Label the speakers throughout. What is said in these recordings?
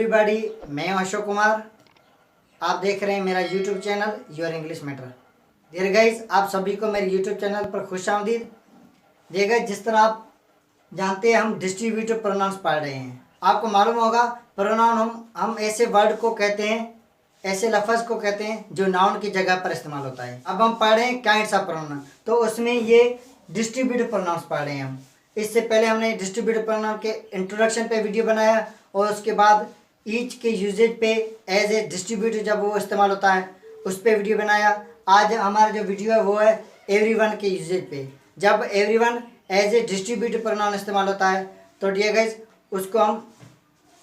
Speaker 1: Everybody, मैं हूं अशोक कुमार। आप देख रहे हैं मेरा YouTube channel your English matter. Dear guys, आप सभी को मेरे यूट्यूब चैनल पर खुशामदीद। डियर गाइस, जिस तरह आप जानते हैं हम डिस्ट्रीब्यूटिव प्रोनाउंस पढ़ रहे हैं। आपको मालूम होगा प्रोनाउन हम ऐसे वर्ड को कहते हैं, ऐसे लफ्ज़ को कहते हैं जो नाउन की जगह पर इस्तेमाल होता है। अब हम पढ़ रहे हैं काइंड्स ऑफ प्रोनाउन, तो उसमें ये डिस्ट्रीब्यूटिव प्रोनाउंस पढ़ रहे हैं हम। इससे पहले हमने डिस्ट्रीब्यूटिव प्रोनाउन के इंट्रोडक्शन पे वीडियो बनाया और उसके बाद ईच के यूजेज पे एज ए डिस्ट्रीब्यूटिव जब वो इस्तेमाल होता है उस पर वीडियो बनाया। आज हमारा जो वीडियो है वो है एवरीवन के यूजेज पे, जब everyone as a distributive pronoun इस्तेमाल होता है। तो डियर गाइस, उसको हम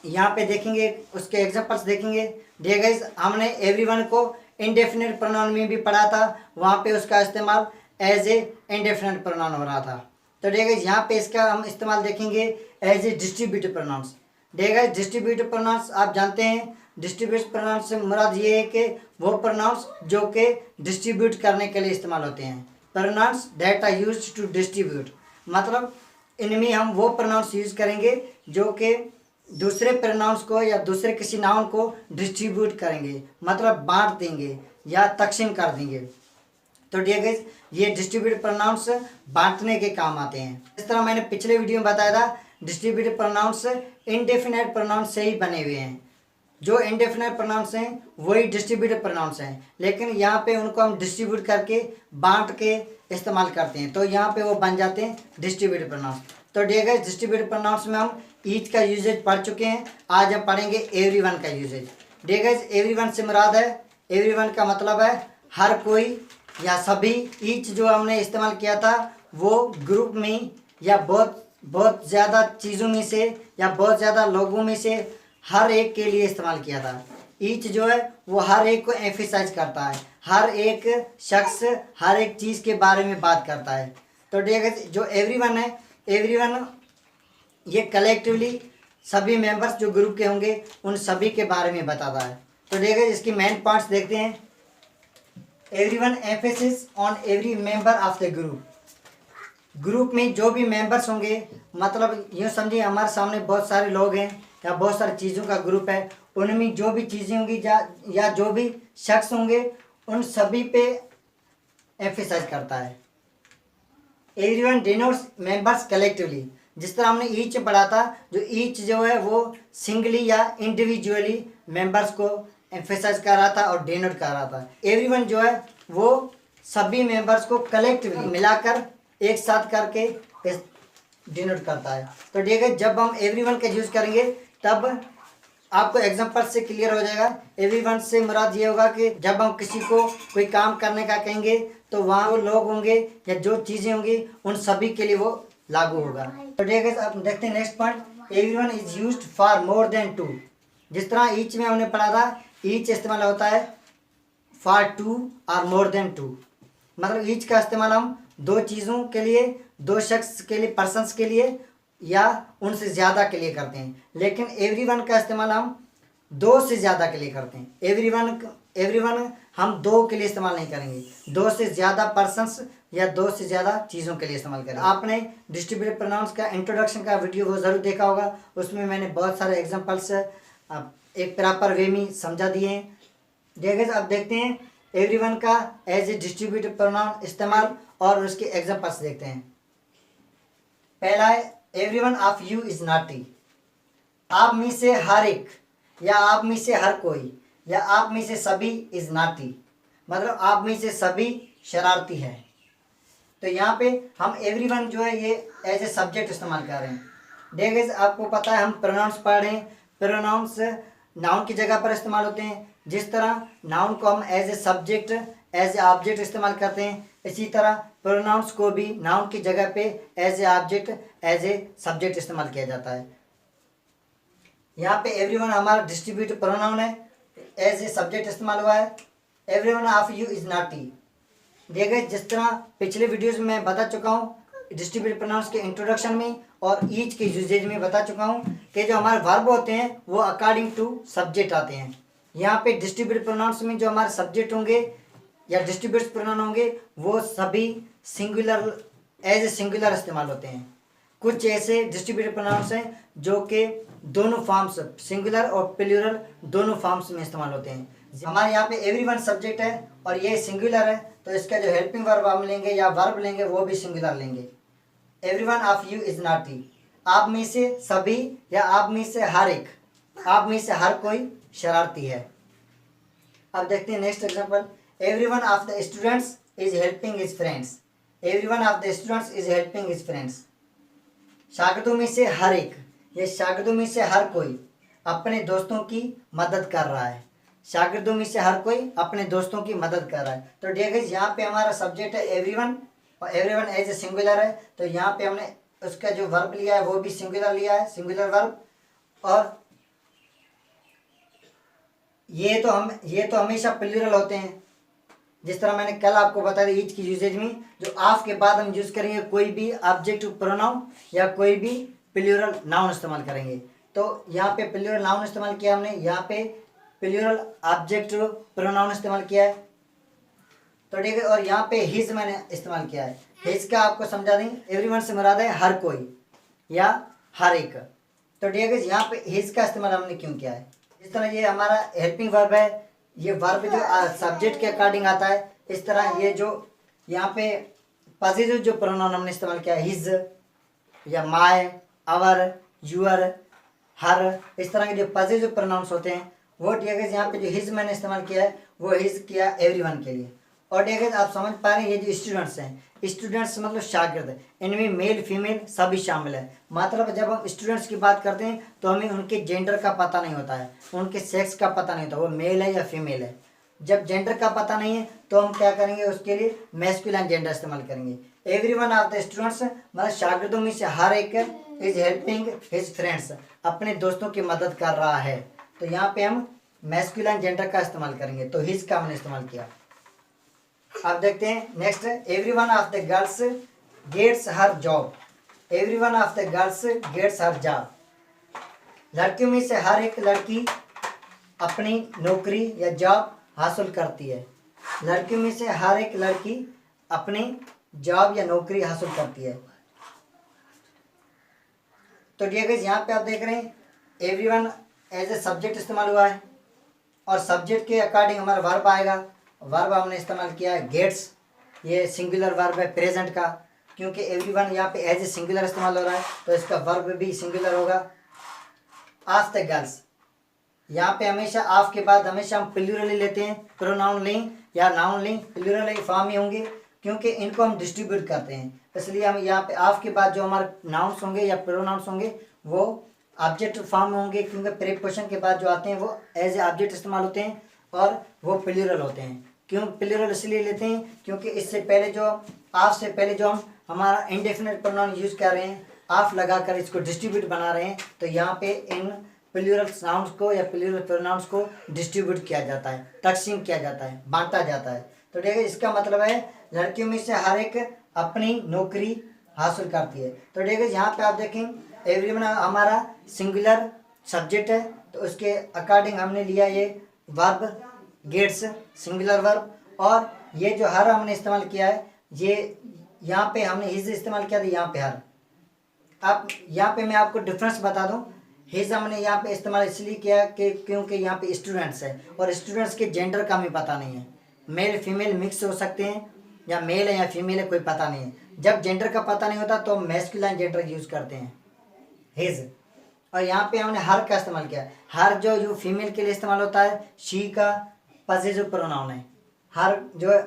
Speaker 1: यहाँ पे देखेंगे, उसके एग्जांपल्स देखेंगे। डियर गाइस, हमने एवरीवन को इंडेफिनिट प्रोनाउन में भी पढ़ा था, वहाँ पे उसका इस्तेमाल एज ए इंडेफिनिट प्रोनाउन हो रहा था। तो डियर गाइस, यहाँ पे इसका हम इस्तेमाल देखेंगे as a distributive pronouns. Dear guys, distributive pronouns आप जानते हैं, डिस्ट्रीब्यूटिव प्रोनाउंस से मुराद ये है कि वो प्रोनाउंस जो कि डिस्ट्रीब्यूट करने के लिए इस्तेमाल होते हैं। Pronouns that are used to distribute, मतलब इनमें हम वो प्रोनाउंस यूज करेंगे जो कि दूसरे प्रोनाउंस को या दूसरे किसी नाउन को डिस्ट्रीब्यूट करेंगे, मतलब बांट देंगे या तकसीम कर देंगे। तो डियर गाइस, ये डिस्ट्रीब्यूटिव प्रोनाउंस बांटने के काम आते हैं। इस तरह मैंने पिछले वीडियो में बताया था, डिस्ट्रीब्यूटिव प्रोनाउंस इंडेफिनिट प्रोनाउंस से ही बने हुए हैं। जो इंडेफिनिट प्रोनाउंस हैं वही डिस्ट्रीब्यूटिव प्रोनाउंस हैं, लेकिन यहाँ पे उनको हम डिस्ट्रीब्यूट करके बांट के इस्तेमाल करते हैं, तो यहाँ पे वो बन जाते हैं डिस्ट्रीब्यूटिव प्रोनाउंस। तो डियर गाइस, डिस्ट्रीब्यूटिव प्रोनाउंस में हम ईच का यूजेज पढ़ चुके हैं, आज हम पढ़ेंगे एवरीवन का यूजेज। डियर गाइस, एवरीवन से मुराद है, एवरीवन का मतलब है हर कोई या सभी। ईच जो हमने इस्तेमाल किया था वो ग्रुप में या बहुत ज़्यादा चीज़ों में से या बहुत ज़्यादा लोगों में से हर एक के लिए इस्तेमाल किया था। ईच जो है वो हर एक को एम्फेसाइज करता है, हर एक शख्स हर एक चीज़ के बारे में बात करता है। तो डियर गाइस, जो एवरीवन है, एवरीवन ये कलेक्टिवली सभी मेंबर्स जो ग्रुप के होंगे उन सभी के बारे में बताता है। तो डियर गाइस, इसकी मेन पॉइंट्स देखते हैं। Everyone emphasis on every member of the group. Group में जो भी मेंबर्स होंगे, मतलब यूँ समझिए हमारे सामने बहुत सारे लोग हैं या बहुत सारी चीज़ों का ग्रुप है, उनमें जो भी चीज़ें होंगी या जो भी शख्स होंगे उन सभी पे एम्फेसाइज करता है। एवरीवन डिनोट्स मेंबर्स कलेक्टिवली, जिस तरह हमने ईच पढ़ा था, जो ईच जो है वो सिंगली या इंडिविजुअली मेंबर्स को एम्फेसाइज कर रहा था और डिनोट कर रहा था। एवरीवन जो है वो सभी मेंबर्स को कलेक्टिवली मिलाकर एक साथ करके डिनोट करता है। तो ठीक है, जब हम एवरीवन का यूज़ करेंगे तब आपको एग्जांपल से क्लियर हो जाएगा। एवरीवन से मुराद ये होगा कि जब हम किसी को कोई काम करने का कहेंगे तो वहाँ वो लोग होंगे या जो चीज़ें होंगी उन सभी के लिए वो लागू होगा। तो ठीक है, आप देखते हैं next point, everyone is used for more than two. जिस तरह ईच में हमने पढ़ा था, ईच इस्तेमाल होता है फॉर टू और मोर देन टू, मतलब ईच का इस्तेमाल हम दो चीज़ों के लिए, दो शख्स के लिए, पर्सन्स के लिए या उनसे ज़्यादा के लिए करते हैं। लेकिन एवरीवन का इस्तेमाल हम दो से ज़्यादा के लिए करते हैं। एवरीवन हम दो के लिए इस्तेमाल नहीं करेंगे, दो से ज़्यादा पर्सन्स या दो से ज़्यादा चीज़ों के लिए इस्तेमाल करें। आपने डिस्ट्रीब्यूटिव प्रोनाउंस का इंट्रोडक्शन का वीडियो वो ज़रूर देखा होगा, उसमें मैंने बहुत सारे एग्जाम्पल्स एक प्रॉपर वे में समझा दिए हैं। डियर गाइस, आप देखते हैं एवरीवन का एज ए डिस्ट्रीब्यूटिव प्रोनाउन इस्तेमाल और उसके एग्जांपल्स देखते हैं। पहला है everyone of you is naughty. आप में से हर एक या आप में से हर कोई या आप में से सभी इज नॉटी, मतलब आप में से सभी शरारती है। तो यहाँ पे हम एवरीवन जो है ये एज ए सब्जेक्ट इस्तेमाल कर रहे हैं। डियर गाइस, आपको पता है हम प्रोनाउंस पढ़ रहे हैं, प्रोनाउंस नाउन की जगह पर इस्तेमाल होते हैं। जिस तरह नाउन को हम as a subject as a object इस्तेमाल करते हैं, इसी तरह प्रोनाउंस को भी नाउन की जगह पे as a object as a subject इस्तेमाल किया जाता है। यहाँ पे एवरीवन हमारा डिस्ट्रीब्यूटिव प्रोनाउन है, एज ए सब्जेक्ट इस्तेमाल हुआ है। Everyone of you is naughty. देखिए, जिस तरह पिछले वीडियोज में मैं बता चुका हूँ डिस्ट्रीब्यूटिव प्रोनाउंस के इंट्रोडक्शन में और ईच के यूजेज में बता चुका हूँ कि जो हमारे वर्ब होते हैं वो अकॉर्डिंग टू सब्जेक्ट आते हैं। यहाँ पे डिस्ट्रीब्यूटिव प्रोनाउंस में जो हमारे सब्जेक्ट होंगे या डिस्ट्रीब्यूटिव प्रोनाउन होंगे वो सभी सिंगुलर एज ए सिंगुलर इस्तेमाल होते हैं। कुछ ऐसे डिस्ट्रीब्यूटिव प्रोनाउंस हैं जो कि दोनों फॉर्म्स सिंगुलर और प्लूरल दोनों फॉर्म्स में इस्तेमाल होते हैं। हमारे यहाँ पे एवरीवन सब्जेक्ट है और ये सिंगुलर है, तो इसका जो हेल्पिंग वर्ब हम लेंगे या वर्ब लेंगे वो भी सिंगुलर लेंगे। Everyone of you is naughty, आप में से सभी या आप में से हर एक, आप में से हर कोई शरारती है। अब देखते हैं next example, everyone of the students is helping his friends, everyone of the students is helping his friends. शागिर्दों में से हर एक, ये शागिर्दों में से हर कोई अपने दोस्तों की मदद कर रहा है। शागिर्दों में से हर कोई अपने दोस्तों की मदद कर रहा है। तो डियर गाइस यहाँ पे हमारा सब्जेक्ट है एवरीवन और एवरीवन एज ए सिंगुलर है, तो यहाँ पे हमने उसका जो वर्ब लिया है वो भी सिंगुलर लिया है, सिंगुलर वर्ब। और ये तो हमेशा प्लूरल होते हैं, जिस तरह मैंने कल आपको बताया ईच की यूजेज में जो ऑफ के बाद हम यूज करेंगे कोई भी ऑब्जेक्टिव प्रोनाउन या कोई भी प्लूरल नाउन इस्तेमाल करेंगे। तो यहाँ पे प्लूरल नाउन इस्तेमाल किया हमने, यहाँ पे प्लूरल ऑब्जेक्टिव प्रोनाउन इस्तेमाल किया है। तो ठीक है, और यहाँ पे हिज मैंने इस्तेमाल किया है। हिज का आपको समझा दें, एवरीवन से मुराद है हर कोई या हर एक। तो ठीक है, यहाँ पे हिज का इस्तेमाल हमने क्यों किया है। इस तरह ये हमारा हेल्पिंग वर्ब है, ये वर्ब जो सब्जेक्ट के अकॉर्डिंग आता है। इस तरह ये जो यहाँ पे पॉजिटिव जो प्रोनाउन हमने इस्तेमाल किया है, हिज या माय, आवर, यूअर, हर, इस तरह के जो पॉजिटिव प्रोनाउंस होते हैं वो ठीक है। यहाँ पे जो हिज मैंने इस्तेमाल किया है वो हिज किया एवरीवन के लिए। और ठीक है, आप समझ पा रहे हैं ये जो स्टूडेंट्स हैं, स्टूडेंट्स मतलब शागिर्द, इनमें मेल फीमेल सभी शामिल है। मतलब जब हम स्टूडेंट्स की बात करते हैं तो हमें उनके जेंडर का पता नहीं होता है, उनके सेक्स का पता नहीं होता, वो मेल है या फीमेल है। जब जेंडर का पता नहीं है तो हम क्या करेंगे, उसके लिए मैस्कुलिन जेंडर इस्तेमाल करेंगे। एवरीवन ऑफ द स्टूडेंट्स मतलब शागिर्दों में से हर एक इज हेल्पिंग हिज फ्रेंड्स, अपने दोस्तों की मदद कर रहा है। तो यहाँ पे हम मैस्कुलिन जेंडर का इस्तेमाल करेंगे, तो हिज का हमने इस्तेमाल किया। अब देखते हैं next, everyone of the girls gets her job, everyone of the girls gets her job. लड़कियों में से हर एक लड़की अपनी नौकरी या जॉब हासिल करती है। लड़कियों में से हर एक लड़की अपनी जॉब या नौकरी हासिल करती है। तो डियर गाइस यहाँ पे आप देख रहे हैं एवरीवन एज ए सब्जेक्ट इस्तेमाल हुआ है और सब्जेक्ट के अकॉर्डिंग हमारा वर्ब आएगा। वर्ब हमने इस्तेमाल किया है गेट्स, ये सिंगुलर वर्ब है प्रेजेंट का, क्योंकि एवरीवन यहाँ पे एज ए सिंगुलर इस्तेमाल हो रहा है तो इसका वर्ब भी सिंगुलर होगा। ऑफ द गर्ल्स, यहाँ पे हमेशा ऑफ के बाद हमेशा हम प्लूरल ही लेते हैं, प्रोनाउन लें या नाउन लें प्लूरल ही फॉर्म में होंगे, क्योंकि इनको हम डिस्ट्रीब्यूट करते हैं। इसलिए हम यहाँ पे ऑफ के बाद जो हमारे नाउन्स होंगे या प्रोनाउंस होंगे वो ऑब्जेक्ट फॉर्म में होंगे, क्योंकि प्रीपोजिशन के बाद जो आते हैं वो एज ए ऑब्जेक्ट इस्तेमाल होते हैं और वो प्लूरल होते हैं। क्यों प्लूरल इसलिए लेते हैं, क्योंकि इससे पहले जो ऑफ से पहले जो हम हमारा इंडेफिनिट प्रोनाउन यूज कर रहे हैं, ऑफ लगाकर इसको डिस्ट्रीब्यूट बना रहे हैं, तो यहाँ पे इन प्लूरल साउंड्स को या प्लूरल प्रोनाउंस को डिस्ट्रीब्यूट किया जाता है, तकसीम किया जाता है, बांटा जाता है। तो ठीक है, इसका मतलब है लड़कियों में से हर एक अपनी नौकरी हासिल करती है। तो ठीक है, यहाँ पे आप देखें एवरीवन हमारा सिंगुलर सब्जेक्ट है, तो उसके अकॉर्डिंग हमने लिया ये वर्ब गेट्स सिंगुलर वर्ब, और ये जो हर हमने इस्तेमाल किया है ये यहाँ पे हमने हिज इस्तेमाल किया था, यहाँ पे हर। आप यहाँ पे मैं आपको डिफरेंस बता दूँ, हिज हमने यहाँ पे इस्तेमाल इसलिए किया कि क्योंकि यहाँ पे स्टूडेंट्स है और स्टूडेंट्स के जेंडर का हमें पता नहीं है, मेल फीमेल मिक्स हो सकते हैं या मेल है या फीमेल है कोई पता नहीं है। जब जेंडर का पता नहीं होता तो हम मैस्कुलिन जेंडर यूज करते हैं हिज। और यहाँ पे हमने हर का इस्तेमाल किया, हर जो यू फीमेल के लिए इस्तेमाल होता है, शी का पॉजिटिव प्रोनाउन है, हर जो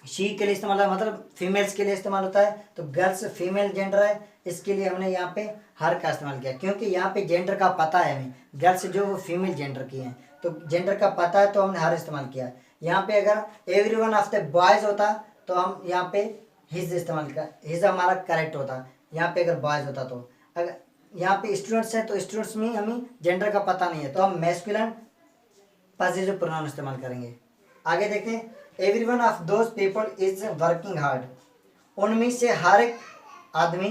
Speaker 1: शी के लिए इस्तेमाल है मतलब फीमेल्स के लिए इस्तेमाल होता है, तो गर्ल्स फीमेल जेंडर है, इसके लिए हमने यहाँ पे हर का इस्तेमाल किया, क्योंकि यहाँ पे जेंडर का पता है हमें, गर्ल्स जो वो फीमेल जेंडर की हैं तो जेंडर का पता है तो हमने हर इस्तेमाल किया। यहाँ पे अगर एवरीवन ऑफ द बॉयज़ होता तो हम यहाँ पे हिज इस्तेमाल कर, हिज हमारा करेक्ट होता। यहाँ पे अगर बॉयज़ होता तो, अगर यहाँ पे स्टूडेंट्स हैं तो स्टूडेंट्स में हमें जेंडर का पता नहीं है तो हम मैस्कुलिन पॉजिटिव प्रोनाउन इस्तेमाल करेंगे। आगे देखते हैं, everyone of those people is working hard, उनमें से हर एक आदमी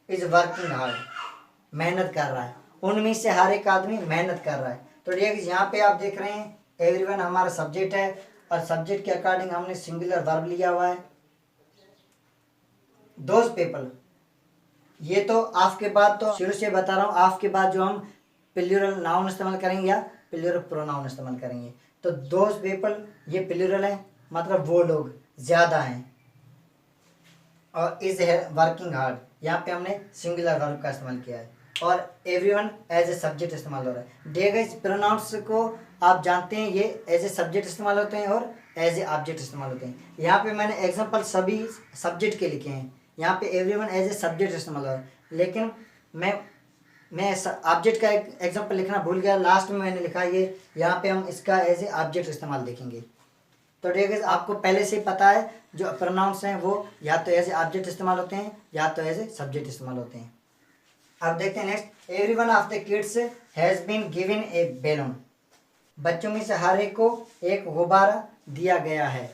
Speaker 1: इज वर्किंग हार्ड, मेहनत कर रहा है, उनमें से हर एक आदमी मेहनत कर रहा है। तो यहाँ पे आप देख रहे हैं एवरीवन हमारा सब्जेक्ट है और सब्जेक्ट के अकॉर्डिंग हमने सिंगुलर वर्ब लिया हुआ है। दोज पीपल, ये तो आपके बाद तो शुरू से बता रहा हूँ, आपके बाद जो हम प्लूरल नाउन इस्तेमाल करेंगे या प्लूरल प्रोनाउन इस्तेमाल करेंगे। तो दोज पीपल ये प्लूरल है, मतलब वो लोग ज़्यादा हैं। और इज है वर्किंग हार्ड, यहाँ पे हमने सिंगुलर वर्ब का इस्तेमाल किया है। और एवरीवन एज ए सब्जेक्ट इस्तेमाल हो रहा है। दिए गए प्रोनाउंस को आप जानते हैं, ये एज ए सब्जेक्ट इस्तेमाल होते हैं और एज ए ऑब्जेक्ट इस्तेमाल होते हैं। यहाँ पे मैंने एग्जांपल सभी सब्जेक्ट के लिखे हैं। यहाँ पे एवरीवन एज ए सब्जेक्ट इस्तेमाल हो रहा है, लेकिन मैं ऑब्जेक्ट का एक एग्जांपल लिखना भूल गया, लास्ट में मैंने लिखा ये। यहाँ पे हम इसका एज ए ऑब्जेक्ट इस्तेमाल देखेंगे। तो ठीक है, आपको पहले से पता है जो प्रोनाउंस हैं वो या तो एज ए ऑब्जेक्ट इस्तेमाल होते हैं या तो एज ए सब्जेक्ट इस्तेमाल होते हैं। अब देखते हैं next, everyone of the kids has been given a balloon. बच्चों में से हर एक को एक गुब्बारा दिया गया है।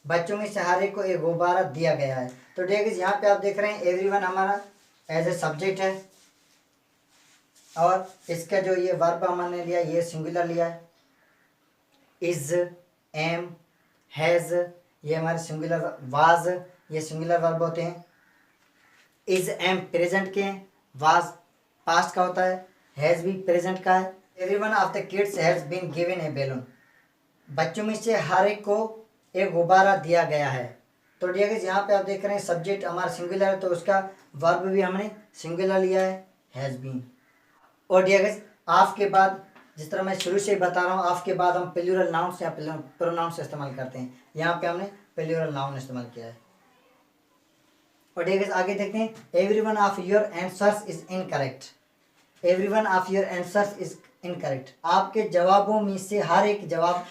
Speaker 1: बच्चों में से हर एक को एक गुब्बारा दिया गया है। तो ठीक है, यहाँ पे आप देख रहे हैं एवरीवन हमारा एज ए सब्जेक्ट है और इसका जो ये वर्ब हमने लिया ये सिंगुलर लिया है। इज, एम, हैज़ ये हमारे सिंगुलर, वाज ये सिंगुलर वर्ब होते हैं। इज, एम प्रेजेंट के हैं, वाज पास्ट का होता है, हैज़ भी प्रेजेंट का है। Everyone of the kids has been given a balloon. बच्चों में से हर एक को एक गुब्बारा दिया गया है। तो ठीक है, यहाँ पे आप देख रहे हैं सब्जेक्ट हमारा सिंगुलर है, तो उसका वर्ब भी हमने सिंगुलर लिया है, हैज़ बीन। और ठीक है, ऑफ के बाद जिस तरह मैं शुरू से ही बता रहा हूँ, ऑफ के बाद हम प्लूरल नाउन्स या प्रोनाउंस इस्तेमाल करते हैं। यहाँ पे हमने प्लूरल नाउन इस्तेमाल किया है। और ठीक है, आगे देखते हैं, everyone of your answers is incorrect. Everyone of your answers is incorrect. आपके जवाबों में से हर एक जवाब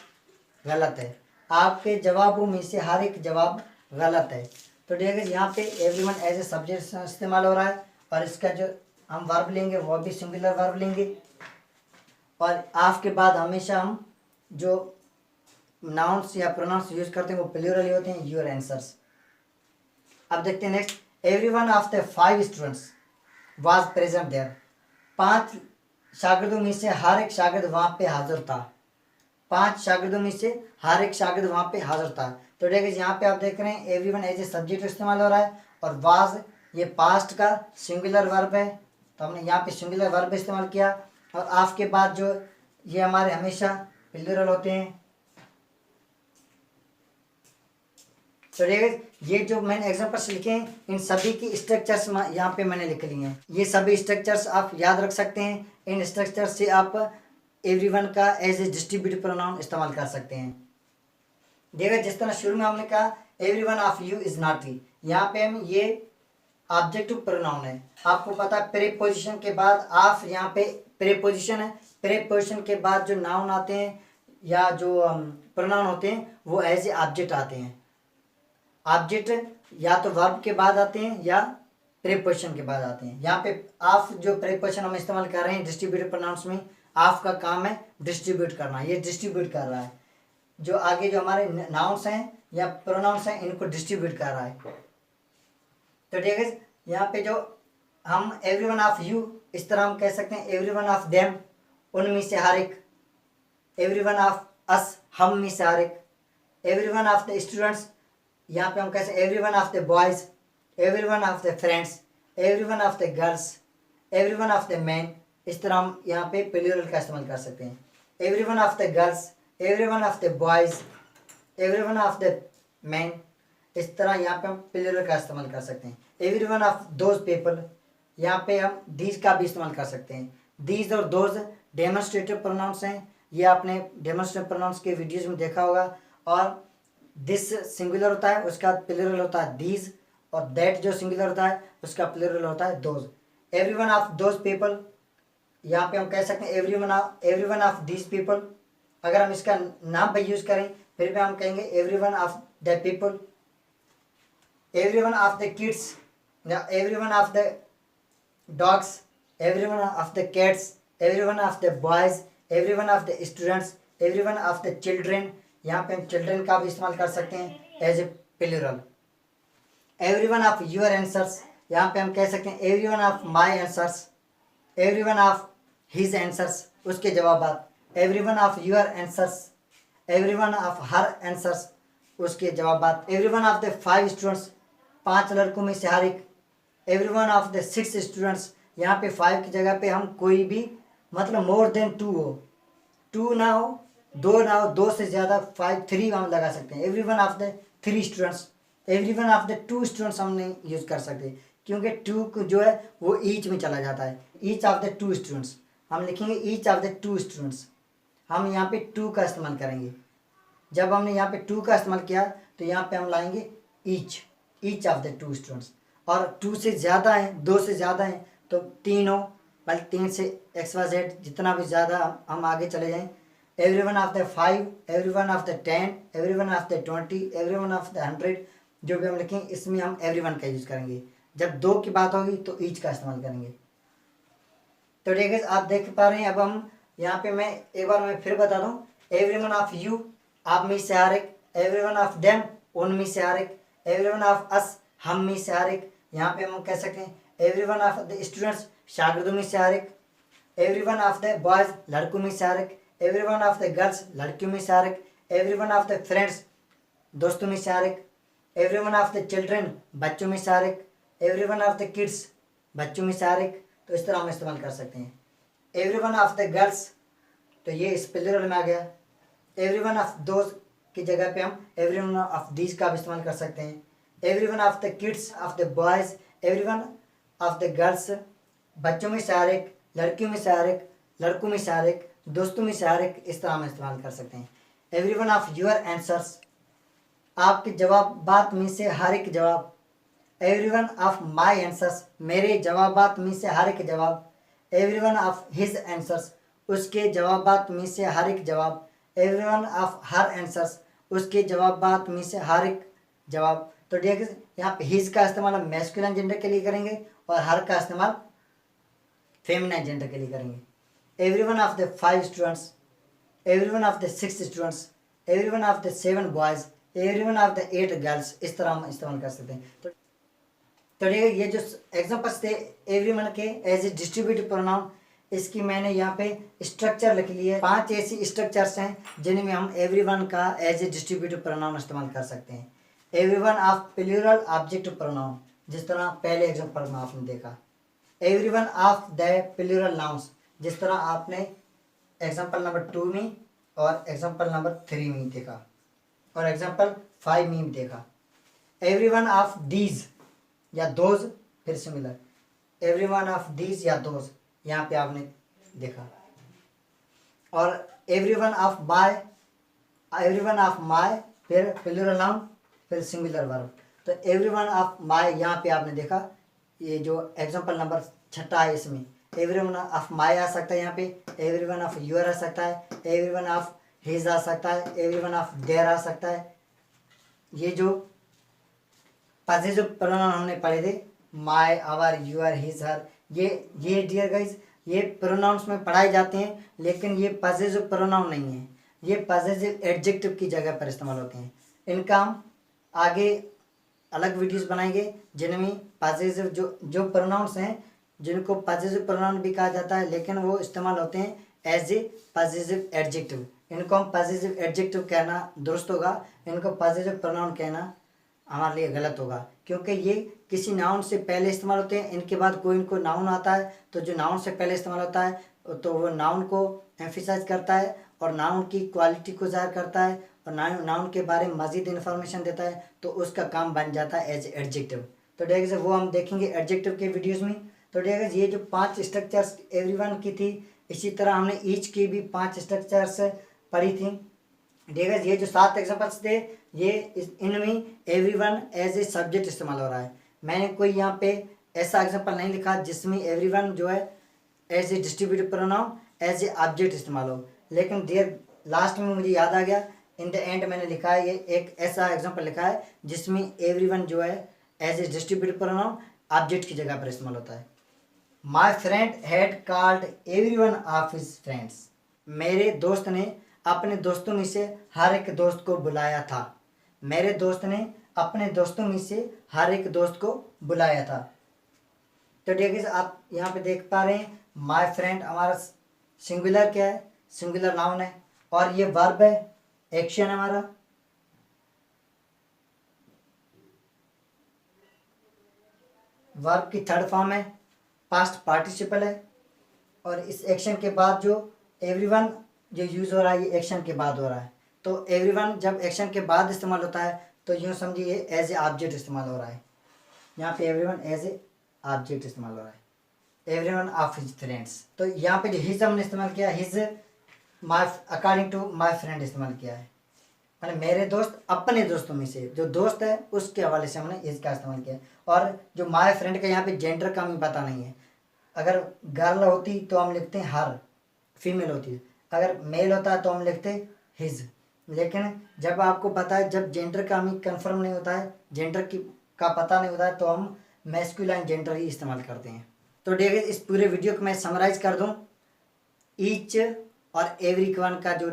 Speaker 1: गलत है। आपके जवाबों में से हर एक जवाब गलत है। तो ठीक है, यहाँ पे एवरीवन एज ए सब्जेक्ट इस्तेमाल हो रहा है और इसका जो हम वर्ब लेंगे वो भी सिंगुलर वर्ब लेंगे। और ऑफ के बाद हमेशा हम जो नाउन्स या प्रोनाउंस यूज करते हैं वो प्लूरल ही होते हैं, योर आंसर्स। अब देखते हैं next, everyone of the 5 students was present there. 5 शागिर्दों में से हर एक शागिर्द वहाँ पे हाजिर था। 5 शागिर्दों में से हर एक शागिर्द वहाँ पे हाजिर था। तो ठीक है, यहाँ पे आप देख रहे हैं एवरीवन एज ए सब्जेक्ट इस्तेमाल हो रहा है और वाज ये पास्ट का सिंगुलर वर्ब है, तो हमने यहाँ पे सिंगुलर वर्ब इस्तेमाल किया। और ऑफ के बाद जो ये हमारे हमेशा प्लूरल होते हैं। तो ठीक है, ये जो मैंने एग्जांपल्स लिखे हैं इन सभी की स्ट्रक्चर्स यहाँ पे मैंने लिख लिए हैं। ये सभी स्ट्रक्चर्स आप याद रख सकते हैं। इन स्ट्रक्चर्स से आप एवरीवन का एज ए डिस्ट्रीब्यूटिव प्रोनाउन इस्तेमाल कर सकते हैं। देखिए, जिस तरह शुरू में हमने कहा everyone of you is naughty, यहाँ पे हम ये ऑब्जेक्टिव प्रोनाउन है। आपको पता है प्रीपोजिशन के बाद ऑफ, यहाँ पे प्रीपोजिशन है। प्रीपोजिशन के बाद जो नाउन आते हैं या जो प्रोनाउन होते हैं वो एज ए ऑब्जेक्ट आते हैं। ऑब्जेक्ट या तो वर्ब के बाद आते हैं या प्रीपोजिशन के बाद आते हैं। यहाँ पे ऑफ जो प्रीपोजिशन हम इस्तेमाल कर रहे हैं डिस्ट्रीब्यूटिव प्रोनाउंस में, ऑफ का काम है डिस्ट्रीब्यूट करना, ये डिस्ट्रीब्यूट कर रहा है। जो आगे जो हमारे नाउन्स हैं या प्रोनाउंस हैं इनको डिस्ट्रीब्यूट कर रहा है। तो ठीक है, यहाँ पे जो हम एवरीवन ऑफ यू इस तरह हम कह सकते हैं, एवरीवन ऑफ देम उनमें से हर एक, एवरीवन ऑफ अस हम में से हर एक, एवरीवन ऑफ द स्टूडेंट्स यहाँ पे हम कह सकते हैं everyone of the boys, everyone of the friends, everyone of the girls, everyone of the man. इस तरह हम यहाँ पे प्लूरल का इस्तेमाल कर सकते हैं। Everyone of the girls, everyone of the boys, everyone of the man. इस तरह यहाँ पे हम प्लूरल का इस्तेमाल कर सकते हैं। एवरीवन ऑफ दोज पीपल, यहाँ पे हम दीज का भी इस्तेमाल कर सकते हैं। दीज और दोज डेमोन्स्ट्रेटिव प्रोनाउंस हैं, ये आपने डेमोन्स्ट्रेटिव प्रोनाउंस के वीडियोज में देखा होगा। और दिस सिंगुलर होता है, उसका प्लूरल होता है दीज, और दैट जो सिंगुलर होता है उसका प्लूरल होता है those. Everyone of those people, यहाँ पे हम कह सकते हैं एवरीवन ऑफ दीज पीपल। अगर हम इसका नाम पे यूज करें फिर भी हम कहेंगे everyone of the people, everyone of the kids, everyone of the dogs, everyone of the cats, everyone of the boys, everyone of the students, everyone of the children. यहाँ पे हम चिल्ड्रेन का भी इस्तेमाल कर सकते हैं as a plural. Everyone of your answers, यहाँ पे हम कह सकते हैं everyone of my answers, everyone of his answers उसके जवाब, everyone of your answers, everyone of her answers उसके जवाब, एवरीवन ऑफ द 5 स्टूडेंट्स 5 लड़कों में से हर एक, एवरीवन ऑफ द 6 स्टूडेंट्स, यहाँ पे 5 की जगह पे हम कोई भी मतलब मोर देन 2 हो, 2 ना हो, 2 ना हो, 2 से ज़्यादा 5 3 हम लगा सकते हैं। Everyone of the 3 students, everyone of the 2 students हम नहीं यूज़ कर सकते, क्योंकि 2 जो है वो ईच में चला जाता है। ईच ऑफ द 2 स्टूडेंट्स हम लिखेंगे, ईच ऑफ द 2 स्टूडेंट्स। हम यहाँ पे 2 का इस्तेमाल करेंगे। जब हमने यहाँ पे 2 का इस्तेमाल किया तो यहाँ पे हम लाएंगे ईच ऑफ द 2 स्टूडेंट्स। और 2 से ज़्यादा हैं, 2 से ज़्यादा हैं तो 3 हो, बल्कि 3 से XYZ जितना भी ज़्यादा हम आगे चले जाएँ। Everyone of the 5, everyone of the 10, everyone of the 20, everyone of the 100, जो भी हम लिखेंगे इसमें हम एवरीवन का यूज़ करेंगे। जब 2 की बात होगी तो ईच का इस्तेमाल करेंगे। तो ठीक है, आप देख पा रहे हैं। अब हम यहाँ पे मैं एक बार मैं फिर बता दूँ, एवरीवन ऑफ यू, आप में से हर एक, एवरीवन ऑफ देम, उन में से हर एक, एवरीवन ऑफ अस, हम में से हर एक। यहाँ पे हम कह सकते हैं एवरीवन ऑफ द स्टूडेंट्स, शागिर्दों में से हर एक, एवरीवन ऑफ द बॉयज़, लड़कों में से हर एक, एवरीवन ऑफ द गर्ल्स, लड़कियों में से हर एक, एवरीवन ऑफ द फ्रेंड्स, दोस्तों में से हर एक, एवरीवन ऑफ द चिल्ड्रन, बच्चों में से हर एक, एवरीवन ऑफ द किड्स, बच्चों में से हर एक। तो इस तरह हम इस्तेमाल कर सकते हैं। एवरीवन ऑफ द गर्ल्स, तो ये इस प्लूरल में आ गया। एवरीवन ऑफ दोज की जगह पे हम एवरीवन ऑफ दीज का भी इस्तेमाल कर सकते हैं। Everyone of the kids, of the boys, everyone of the girls, बच्चों में से हर एक, लड़कियों में से हर एक, लड़कों में से हर एक, दोस्तों में से हर एक। इस तरह हम इस्तेमाल कर सकते हैं। एवरीवन ऑफ योर आंसर्स, आपके जवाबात में से हर एक जवाब। एवरीवन ऑफ माई आंसर्स, मेरे जवाबात में से हर एक जवाब। एवरीवन ऑफ हिज आंसर्स, उसके जवाबात में से हर एक जवाब। एवरीवन ऑफ हर आंसर्स, उसके जवाबात में से हर एक जवाब। तो ठीक है, यहाँ पे हिज का इस्तेमाल हम मैस्कुलिन जेंडर के लिए करेंगे और हर का इस्तेमाल फेमिनिन जेंडर के लिए करेंगे। Everyone of the 5 students, everyone of the 6 students, everyone of the 7 boys, everyone of the 8 girls. इस तरह हम इस्तेमाल कर सकते हैं। तो ये जो एग्जांपल्स थे एवरीवन के एज ए डिस्ट्रीब्यूटिव प्रोनाउन, इसकी मैंने यहाँ पे स्ट्रक्चर लिख ली है। 5 ऐसी स्ट्रक्चर्स हैं जिनमें हम एवरीवन का एज ए डिस्ट्रीब्यूटिव प्रोनाउन इस्तेमाल कर सकते हैं। Everyone of plural objective pronoun, जिस तरह पहले एग्जांपल में आपने देखा। Everyone of the plural nouns, जिस तरह आपने एग्जांपल नंबर 2 में और एग्जांपल नंबर 3 में देखा और एग्जांपल 5 में देखा। एवरीवन ऑफ दीज या दोज, फिर से मिला। एवरीवन ऑफ दीज या दोज, यहाँ पे आपने देखा। और everyone of my, everyone of my, फिर प्लूरल नाउन, फिर सिंगुलर वर्ब। तो एवरीवन ऑफ माय यहाँ पे आपने देखा। ये जो एग्जांपल नंबर 6 है इसमें एवरीवन ऑफ माय आ सकता है, यहाँ पे एवरीवन ऑफ योर आ सकता है, एवरीवन ऑफ हिज आ सकता है, एवरीवन ऑफ देयर आ सकता है। ये जो पॉजिटिव प्रोनाउन हमने पढ़े थे, माय, आवर, यूर, हिज, हर, ये डियर गाइस ये प्रोनाउंस में पढ़ाए जाते हैं, लेकिन ये पॉजिटिव प्रोनाउन नहीं है। ये पॉजिटिव एडजेक्टिव की जगह पर इस्तेमाल होते हैं। इनका हम आगे अलग वीडियोस बनाएंगे जिनमें पॉजिटिव जो प्रोनाउंस हैं, जिनको पॉजिटिव प्रोनाउन भी कहा जाता है, लेकिन वो इस्तेमाल होते हैं एज ए पॉजिटिव एडजेक्टिव। इनको हम पॉजिटिव एडजेक्टिव कहना दुरुस्त होगा, इनको पॉजिटिव प्रोनाउन कहना हमारे लिए गलत होगा, क्योंकि ये किसी नाउन से पहले इस्तेमाल होते हैं। इनके बाद कोई इनको नाउन आता है, तो जो नाउन से पहले इस्तेमाल होता है तो वो नाउन को एम्फिसाइज करता है और नाउन की क्वालिटी को ज़ाहिर करता है और नाउन के बारे में मज़ीद इन्फॉर्मेशन देता है, तो उसका काम बन जाता है एज एडजेक्टिव। तो ठीक है, वो हम देखेंगे एडजेक्टिव के वीडियोज़ में। तो ठीक है, ये जो 5 स्ट्रक्चर्स एवरीवन की थी, इसी तरह हमने ईच की भी 5 स्ट्रक्चर्स पढ़ी थी। ठीक है, ये जो 7 एग्जांपल्स थे, ये इनमें एवरीवन एज ए सब्जेक्ट इस्तेमाल हो रहा है। मैंने कोई यहाँ पे ऐसा एग्जांपल नहीं लिखा जिसमें एवरीवन जो है as a distributive pronoun as a object इस्तेमाल हो, लेकिन देर लास्ट में मुझे याद आ गया, इन द एंड मैंने लिखा है, ये एक ऐसा एग्जांपल लिखा है जिसमें एवरीवन जो है as a distributive pronoun object की जगह पर इस्तेमाल होता है। My friend had called everyone of his friends, मेरे दोस्त ने अपने दोस्तों में से हर एक दोस्त को बुलाया था। मेरे दोस्त ने अपने दोस्तों में से हर एक दोस्त को बुलाया था। तो ठीक है, आप यहाँ पे देख पा रहे हैं माय फ्रेंड हमारा सिंगुलर क्या है, सिंगुलर नाउन है, और ये वर्ब है, एक्शन हमारा। वर्ब की थर्ड फॉर्म है, पास्ट पार्टिसिपल है। और इस एक्शन के बाद जो एवरीवन जो यूज़ हो रहा है, ये एक्शन के बाद हो रहा है। तो एवरीवन जब एक्शन के बाद इस्तेमाल होता है तो यूँ समझिए एज ए ऑब्जेक्ट इस्तेमाल हो रहा है। यहाँ पे एवरीवन एज ए ऑब्जेक्ट इस्तेमाल हो रहा है, एवरीवन ऑफ हिज फ्रेंड्स। तो यहाँ पे जो हिज हमने इस्तेमाल किया, his my according to my friend इस्तेमाल किया है, मैंने मेरे दोस्त अपने दोस्तों में से, जो दोस्त है उसके हवाले से हमने इसका इस्तेमाल किया है। और जो माय फ्रेंड का यहाँ पे जेंडर का हमें पता नहीं है। अगर गर्ल होती तो हम लिखते हैं हर, फीमेल होती है। अगर मेल होता है तो हम लिखते हैं हिज। लेकिन जब आपको पता है, जब जेंडर का हमें कंफर्म नहीं होता है, जेंडर की का पता नहीं होता है, तो हम मैस्कुलाइन जेंडर ही इस्तेमाल करते हैं। तो देखिए इस पूरे वीडियो को मैं समराइज कर दूँ। ईच और एवरी वन का जो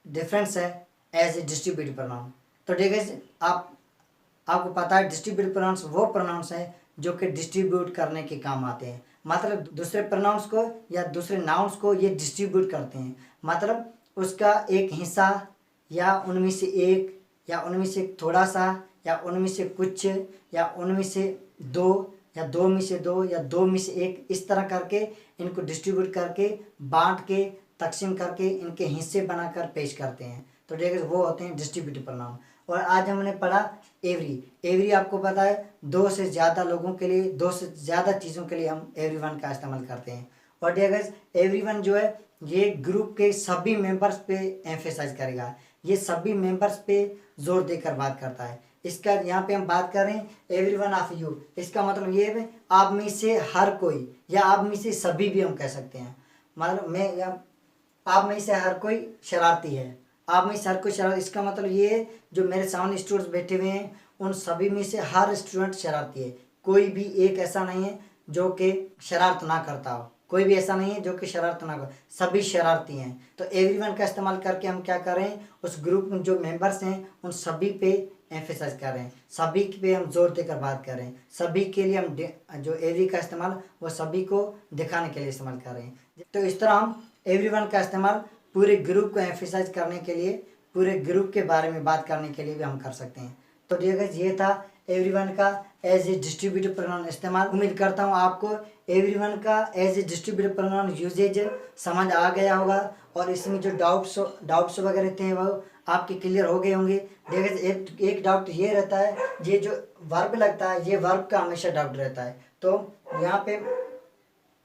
Speaker 1: डिफरेंस है एज ए डिस्ट्रीब्यूटिव प्रोनाउन। तो देखिए आपको पता है डिस्ट्रीब्यूटिव प्रोनाउंस वो प्रोनाउंस हैं जो कि डिस्ट्रीब्यूट करने के काम आते हैं। मतलब दूसरे प्रोनाउंस को या दूसरे नाउन्स को ये डिस्ट्रीब्यूट करते हैं। मतलब उसका एक हिस्सा या उनमें से एक या उनमें से थोड़ा सा या उनमें से कुछ या उनमें से दो या दो में से दो या दो में से एक, इस तरह करके इनको डिस्ट्रीब्यूट करके बांट के तकसीम करके इनके हिस्से बनाकर पेश करते हैं। तो देखिए वो होते हैं डिस्ट्रीब्यूटिव प्रोनाउन। और आज हमने पढ़ा एवरी। एवरी आपको पता है दो से ज़्यादा लोगों के लिए, दो से ज़्यादा चीज़ों के लिए हम एवरीवन का इस्तेमाल करते हैं। और देखिए एवरीवन जो है ये ग्रुप के सभी मेंबर्स पे एम्फेसाइज करेगा, ये सभी मेंबर्स पे जोर देकर बात करता है। इसका यहाँ पे हम बात कर रहे हैं एवरीवन ऑफ यू, इसका मतलब ये है आप में से हर कोई या आप में से सभी भी हम कह सकते हैं। मतलब आप में से हर कोई शरारती है, आप में से हर कोई शरारती, इसका मतलब ये है जो मेरे सामने स्टूडेंट्स बैठे हुए हैं उन सभी में से हर स्टूडेंट शरारती है। कोई भी एक ऐसा नहीं है जो कि शरारत ना करता हो, कोई भी ऐसा नहीं है जो कि शरारत ना करे, सभी शरारती हैं। तो एवरीवन का इस्तेमाल करके हम क्या कर रहे हैं, उस ग्रुप में जो मेंबर्स हैं उन सभी पे एम्फेसाइज कर रहे हैं, सभी पे हम जोर देकर बात कर रहे हैं। सभी के लिए हम जो एवरी का इस्तेमाल वो सभी को दिखाने के लिए इस्तेमाल कर रहे हैं। तो इस तरह हम एवरीवन का इस्तेमाल पूरे ग्रुप को एम्फेसाइज करने के लिए, पूरे ग्रुप के बारे में बात करने के लिए भी हम कर सकते हैं। तो देखिए ये था एवरीवन का एज ए डिस्ट्रीब्यूटिव प्रोनाउन इस्तेमाल। उम्मीद करता हूँ आपको एवरीवन का as a distributive pronoun usage समझ आ गया होगा और इसमें जो डाउट्स वगैरह थे वो आपके क्लियर हो गए होंगे। देखिए एक डाउट ये रहता है, ये जो वर्ब लगता है ये वर्ब का हमेशा डाउट रहता है। तो यहाँ पे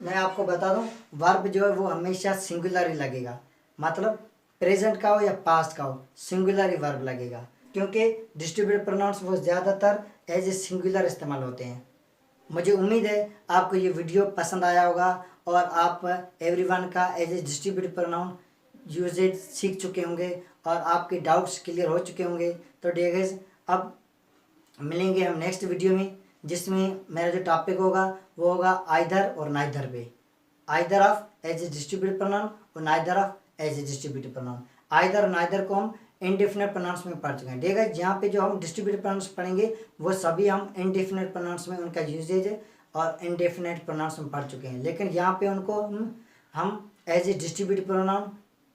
Speaker 1: मैं आपको बता दूँ वर्ब जो है वो हमेशा सिंगुलर ही लगेगा, मतलब प्रेजेंट का हो या पास्ट का हो सिंगुलर ही वर्ब लगेगा, क्योंकि डिस्ट्रीब्यूटिव प्रोनाउंस वो ज़्यादातर एज ए सिंगुलर इस्तेमाल होते हैं। मुझे उम्मीद है आपको ये वीडियो पसंद आया होगा और आप एवरीवन का as a distributive pronoun usage सीख चुके होंगे और आपके डाउट्स क्लियर हो चुके होंगे। तो डियर अब मिलेंगे हम नेक्स्ट वीडियो में, जिसमें मेरा जो टॉपिक होगा वो होगा आइदर और नाइदर पे, either of as a distributive pronoun और neither of as a distributive pronoun. Either और नाइदर को हम इनडेफिनेट प्रोनाउंस में पढ़ चुके हैं। देखिए यहाँ पे जो हम डिस्ट्रीब्यूटिव प्रोनाउंस पढ़ेंगे वो सभी हम इनडेफिनेट प्रोनाउंस में उनका यूजेज है और इनडेफिनेट प्रोनाउंस में पढ़ चुके हैं, लेकिन यहाँ पे उनको हम एज ए डिस्ट्रीब्यूटिव प्रोनाउन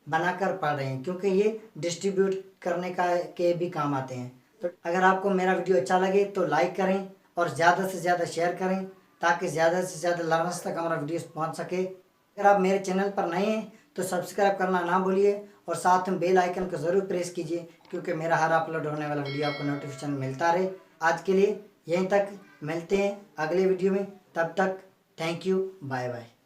Speaker 1: बनाकर पढ़ रहे हैं, क्योंकि ये डिस्ट्रीब्यूट करने का के भी काम आते हैं। तो अगर आपको मेरा वीडियो अच्छा लगे तो लाइक करें और ज़्यादा से ज़्यादा शेयर करें, ताकि ज़्यादा से ज़्यादा लर्नर्स तक हमारा वीडियो पहुँच सके। अगर आप मेरे चैनल पर नए हैं तो सब्सक्राइब करना ना भूलिए और साथ में बेल आइकन को ज़रूर प्रेस कीजिए, क्योंकि मेरा हर अपलोड होने वाला वीडियो आपको नोटिफिकेशन मिलता रहे। आज के लिए यहीं तक, मिलते हैं अगले वीडियो में, तब तक थैंक यू, बाय बाय।